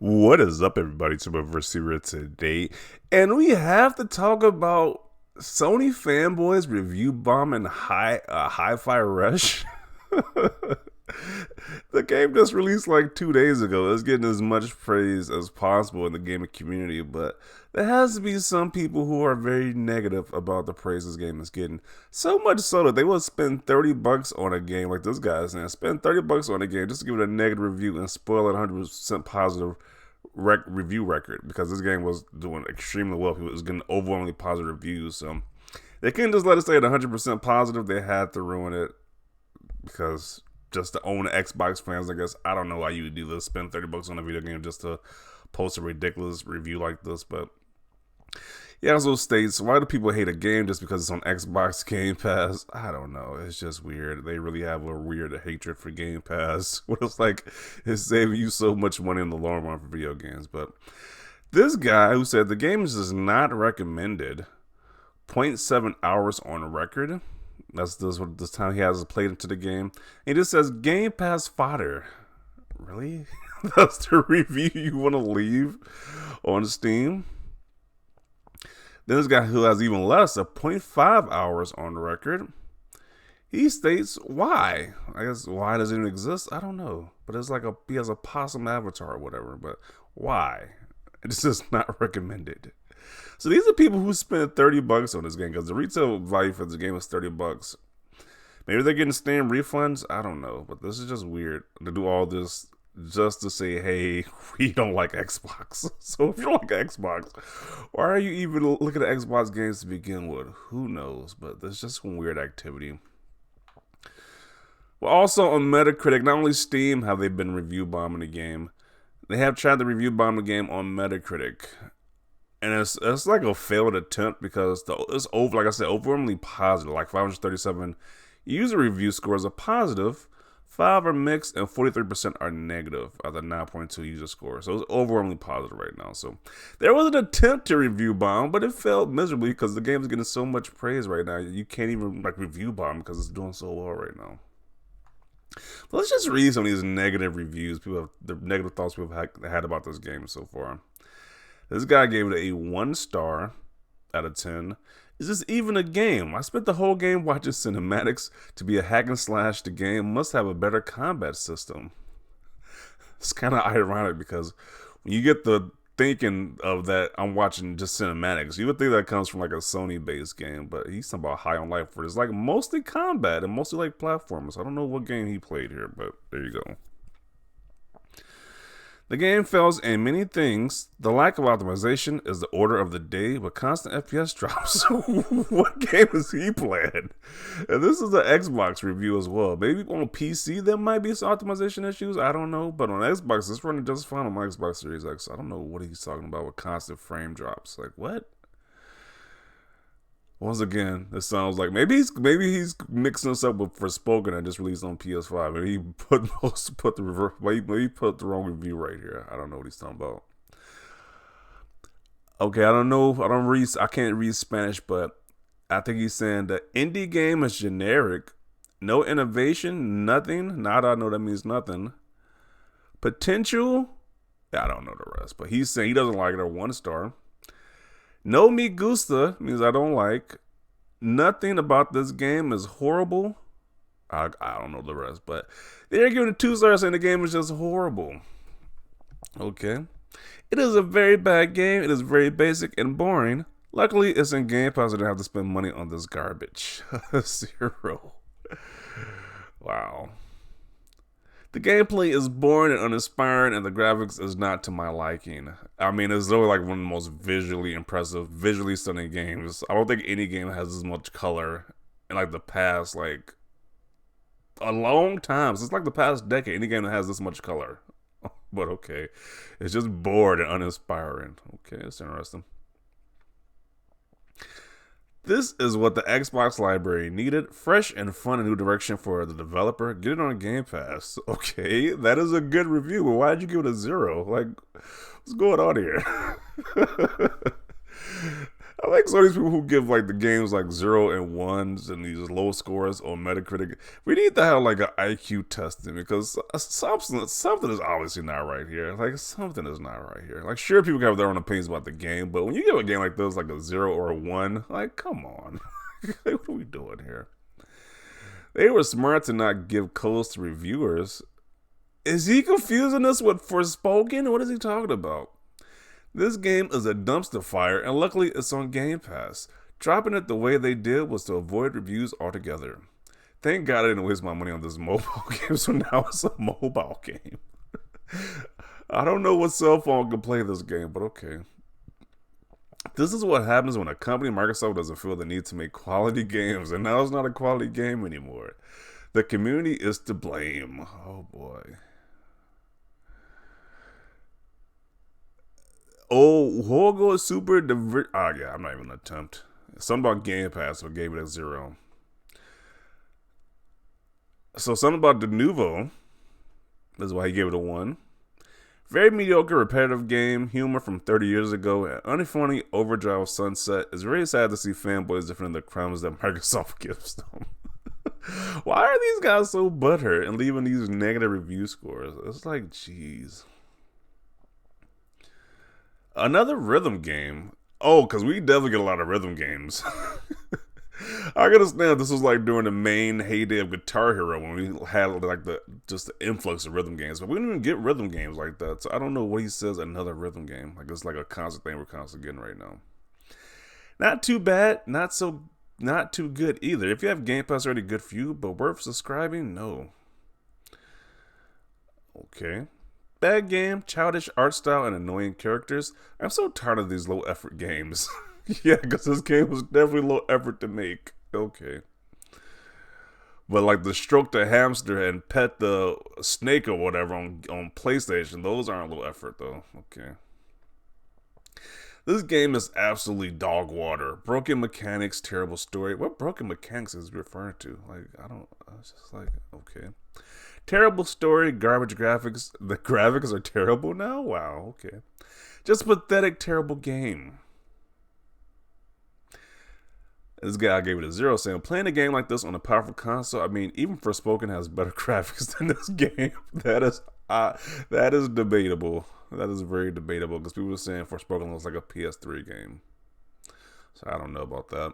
What is up, everybody? It's your Receiver today, and we have to talk about Sony fanboys review bombing Hi-Fi Rush. The game just released like 2 days ago. It's getting as much praise as possible in the gaming community, but there has to be some people who are very negative about the praise this game is getting. So much so that they will spend $30 on a game like this guy is saying. Spend $30 on a game just to give it a negative review and spoil it 100% positive review record because this game was doing extremely well. People was getting overwhelmingly positive reviews, so they couldn't just let it stay at 100% positive. They had to ruin it because just to own Xbox fans, I guess. I don't know why you would do this, spend $30 on a video game just to post a ridiculous review like this, but he also states, why do people hate a game just because it's on Xbox Game Pass? I don't know. It's just weird. They really have a weird hatred for Game Pass. What it's like, it's saving you so much money in the long run for video games. But this guy who said the game is just not recommended, zero point 0.7 hours on record. That's what this time he has played into the game. He just says Game Pass fodder. Really? That's the review you want to leave on Steam? Then this guy who has even less, a zero point 0.5 hours on record. He states why. I guess why does it even exist? I don't know. But it's like he has a possum avatar or whatever. But why? It's just not recommended. So these are people who spent $30 on this game because the retail value for the game is $30. Maybe they're getting Steam refunds. I don't know. But this is just weird to do all this just to say, hey, we don't like Xbox. So if you don't like Xbox, why are you even looking at Xbox games to begin with? Who knows? But there's just some weird activity. Well, also on Metacritic, not only Steam have they been review bombing the game, they have tried to review bomb the game on Metacritic. And it's like a failed attempt because it's over, like I said, overwhelmingly positive. Like 537 user review scores are positive, 5 are mixed, and 43% are negative out of the 9.2 user score. So it's overwhelmingly positive right now. So there was an attempt to review bomb, but it failed miserably because the game is getting so much praise right now. You can't even like review bomb because it's doing so well right now. But let's just read some of these negative reviews. The negative thoughts people have had about this game so far. This guy gave it a 1 star out of 10. Is this even a game? I spent the whole game watching cinematics. To be a hack and slash, the game must have a better combat system. It's kind of ironic because when you get the thinking of that, I'm watching just cinematics, you would think that comes from like a Sony-based game, but he's talking about High on Life, where it's like mostly combat and mostly like platformers. I don't know what game he played here, but there you go. The game fails in many things. The lack of optimization is the order of the day, but constant FPS drops. What game is he playing? And this is an Xbox review as well. Maybe on PC there might be some optimization issues. I don't know. But on Xbox, it's running just fine on my Xbox Series X. I don't know what he's talking about with constant frame drops. Like, what? Once again, this sounds like maybe he's mixing this up with Forspoken and just released on PS5. Maybe he put the wrong review right here. I don't know what he's talking about. Okay, I don't know. I can't read Spanish, but I think he's saying the indie game is generic, no innovation, nothing. Nada, I know that means nothing. Potential, I don't know the rest, but he's saying he doesn't like it at 1 star. No me gusta means I don't like. Nothing about this game is horrible. I don't know the rest, but they're giving it 2 stars saying the game is just horrible. Okay. It is a very bad game. It is very basic and boring. Luckily, it's in Game Pass. I don't have to spend money on this garbage. 0. Wow. The gameplay is boring and uninspiring, and the graphics is not to my liking. I mean, it's literally like one of the most visually impressive, visually stunning games. I don't think any game has as much color in like the past, like a long time. Since like the past decade, any game that has this much color. But okay, it's just bored and uninspiring. Okay, it's interesting. This is what the Xbox library needed. Fresh and fun, a new direction for the developer. Get it on Game Pass. Okay, that is a good review, but why did you give it a 0? Like, what's going on here? I like some of these people who give like the games like 0 and 1s and these low scores on Metacritic. We need to have like an IQ testing because something is obviously not right here. Like something is not right here. Like sure, people can have their own opinions about the game, but when you give a game like this like a 0 or a 1, like come on, like, what are we doing here? They were smart to not give codes to reviewers. Is he confusing us with Forspoken? What is he talking about? This game is a dumpster fire, and luckily it's on Game Pass. Dropping it the way they did was to avoid reviews altogether. Thank God I didn't waste my money on this mobile game, so now it's a mobile game. I don't know what cell phone can play this game, but okay. This is what happens when a company, Microsoft, doesn't feel the need to make quality games, and now it's not a quality game anymore. The community is to blame. Oh boy. Oh, Hogo Super Diver. Oh, yeah, I'm not even gonna attempt. Something about Game Pass, so I gave it a 0. So, something about the Nouveau. This is why he gave it a 1. Very mediocre, repetitive game, humor from 30 years ago, and unfunny overdrive sunset. It's very sad to see fanboys defending the crumbs that Microsoft gives them. Why are these guys so butthurt and leaving these negative review scores? It's like, jeez. Another rhythm game. Oh, because we definitely get a lot of rhythm games. I can understand this was like during the main heyday of Guitar Hero when we had like the influx of rhythm games, but we didn't even get rhythm games like that. So I don't know what he says. Another rhythm game, like it's like a constant thing we're constantly getting right now. Not too bad, not too good either. If you have Game Pass already, good for you, but worth subscribing? No. Okay. Bad game, childish art style, and annoying characters. I'm so tired of these low effort games. Yeah, because this game was definitely low effort to make. Okay. But like the stroke the hamster and pet the snake or whatever on PlayStation, those aren't low effort though. Okay. This game is absolutely dog water. Broken mechanics, terrible story. What broken mechanics is he referring to? Like, I don't, it's just like, okay. Terrible story, garbage graphics. The graphics are terrible now? Wow, okay. Just pathetic, terrible game. This guy gave it a 0, saying, playing a game like this on a powerful console, I mean, even Forspoken has better graphics than this game. That is debatable. That is very debatable, because people are saying Forspoken looks like a PS3 game. So I don't know about that.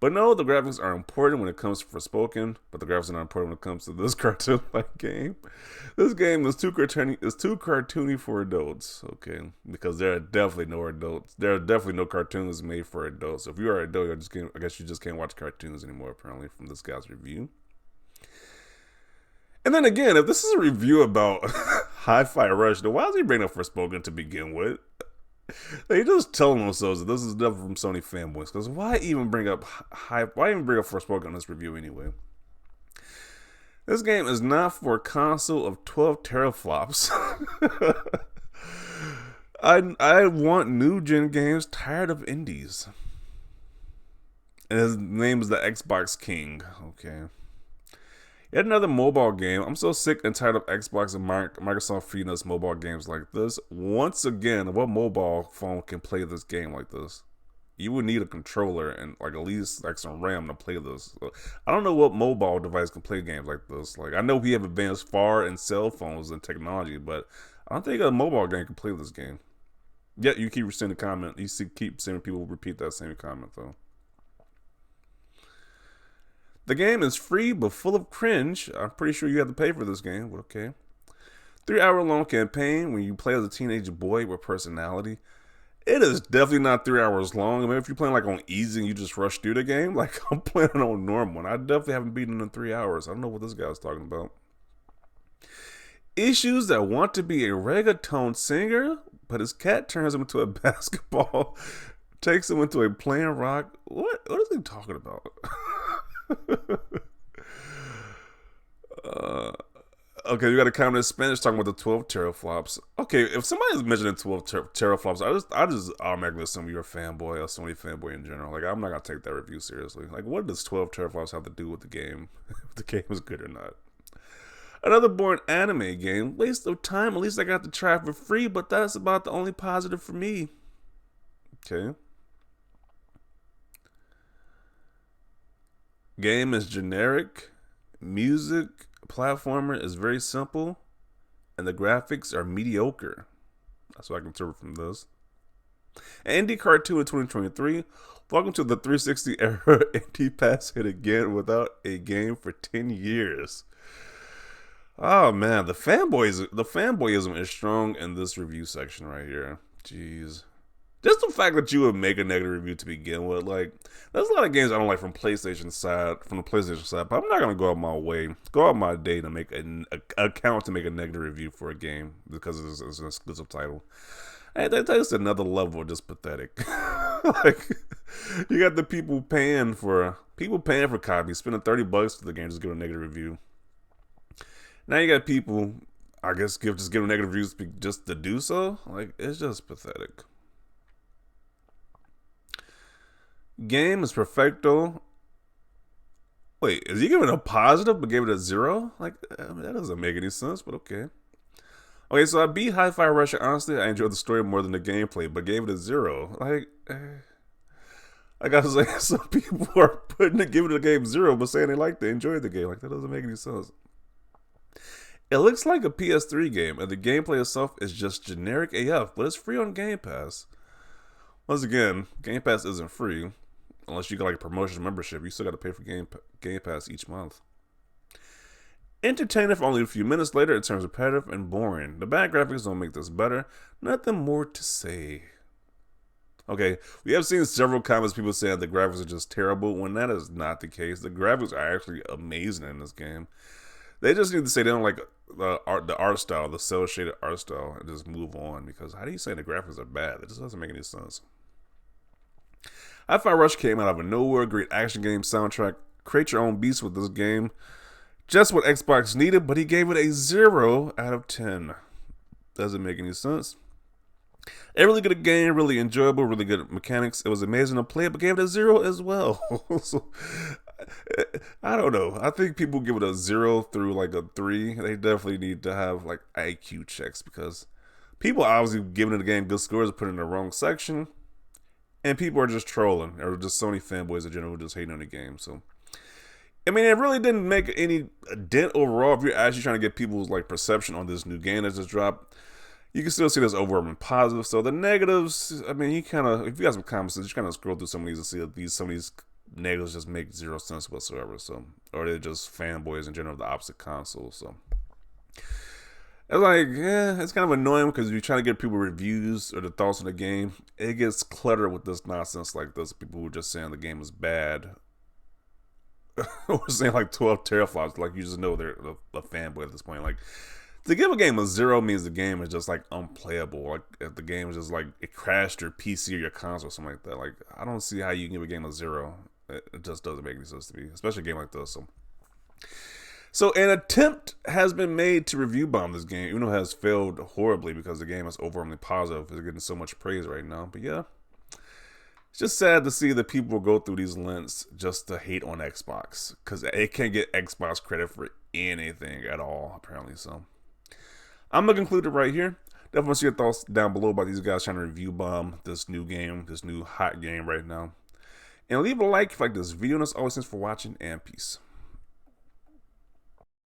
But no, the graphics are important when it comes to Forspoken, but the graphics are not important when it comes to this cartoon-like game. This game is too cartoony for adults, okay? Because there are definitely no adults. There are definitely no cartoons made for adults. So if you are an adult, I guess you just can't watch cartoons anymore, apparently, from this guy's review. And then again, if this is a review about Hi-Fi Rush, then why is he bringing up Forspoken to begin with? They just telling themselves that this is definitely from Sony fanboys. Because why even bring up Forspoken on this review anyway? This game is not for a console of 12 teraflops. I want new gen games, tired of indies. And his name is the Xbox King. Okay. Yet another mobile game. I'm so sick and tired of Xbox and Microsoft feeding us mobile games like this. Once again, what mobile phone can play this game like this? You would need a controller and like at least like some RAM to play this. So, I don't know what mobile device can play games like this. Like I know we have advanced far in cell phones and technology, but I don't think a mobile game can play this game. Yet you keep sending a comment. Keep seeing people repeat that same comment though. The game is free but full of cringe. I'm pretty sure you have to pay for this game, but okay. 3-hour long campaign when you play as a teenage boy with personality. It is definitely not 3 hours long. I mean, if you're playing like on easy and you just rush through the game, like I'm playing on normal, and I definitely haven't beaten it in 3 hours. I don't know what this guy's talking about. Issues that want to be a reggaeton singer, but his cat turns him into a basketball, takes him into a plain rock. What is he talking about? Okay, you got a comment in Spanish talking about the 12 teraflops. Okay, if somebody's mentioning 12 teraflops, I just automatically assume you're a fanboy or Sony fanboy in general. Like, I'm not gonna take that review seriously. Like, what does 12 teraflops have to do with the game? If the game is good or not? Another boring anime game. Waste of time. At least I got to try it for free, but that's about the only positive for me. Okay. Game is generic. Music platformer is very simple. And the graphics are mediocre. That's what I can interpret from this. Indie Cartoon in 2023. Welcome to the 360 era. Indie Pass hit again without a game for 10 years. Oh man, the fanboyism is strong in this review section right here. Jeez. Just the fact that you would make a negative review to begin with, like, there's a lot of games I don't like from the PlayStation side, but I'm not gonna go out my day to make an account to make a negative review for a game because it's an exclusive title. Hey, that's another level of just pathetic. Like, you got the people paying for copies, spending $30 for the game, just give a negative review. Now you got people, I guess, give negative reviews just to do so. Like, it's just pathetic. Game is perfecto. Wait, is he giving it a positive but gave it a 0? Like, I mean, that doesn't make any sense, but okay. Okay, so I beat Hi-Fi Rush. Honestly, I enjoyed the story more than the gameplay, but gave it a 0. Like I gotta say, some people are giving the game 0, but saying they enjoyed the game. Like, that doesn't make any sense. It looks like a PS3 game, and the gameplay itself is just generic AF, but it's free on Game Pass. Once again, Game Pass isn't free. Unless you got like a promotion membership, you still got to pay for Game Pass each month. Entertaining for only a few minutes later, it turns repetitive and boring. The bad graphics don't make this better. Nothing more to say. Okay, we have seen several comments, people saying the graphics are just terrible, when that is not the case. The graphics are actually amazing in this game. They just need to say they don't like the art style, the cel shaded art style, and just move on, because how do you say the graphics are bad? It just doesn't make any sense. Hi-Fi Rush came out of nowhere, great action game soundtrack, create your own beast with this game. Just what Xbox needed, but he gave it a 0 out of 10. Doesn't make any sense. A really good game, really enjoyable, really good mechanics. It was amazing to play, but gave it a 0 as well. So, I don't know. I think people give it a 0 through like a 3. They definitely need to have like IQ checks, because people are obviously giving the game good scores, put it in the wrong section. And people are just trolling, or just Sony fanboys in general, just hating on the game. So, I mean, it really didn't make any dent overall. If you're actually trying to get people's like perception on this new game that just dropped, you can still see this overwhelming positive. So the negatives, I mean, if you got some comments, you kind of scroll through some of these and see that some of these negatives just make 0 sense whatsoever. So, or they're just fanboys in general of the opposite console. So, it's like, yeah, it's kind of annoying, because if you're trying to get people reviews or the thoughts on the game, it gets cluttered with this nonsense like this. People who are just saying the game is bad, or saying like 12 teraflops, like you just know they're a fanboy at this point. Like, to give a game a 0 means the game is just like unplayable. Like, if the game is just like it crashed your PC or your console or something like that. Like, I don't see how you can give a game a 0. It just doesn't make any sense to me, especially a game like this. So an attempt has been made to review bomb this game, even though it has failed horribly because the game is overwhelmingly positive. It's getting so much praise right now. But yeah, it's just sad to see that people go through these lengths just to hate on Xbox, because it can't get Xbox credit for anything at all, apparently. So I'm going to conclude it right here. Definitely want to see your thoughts down below about these guys trying to review bomb this new game, this new hot game right now. And leave a like if you like this video. And as always, thanks for watching, and peace.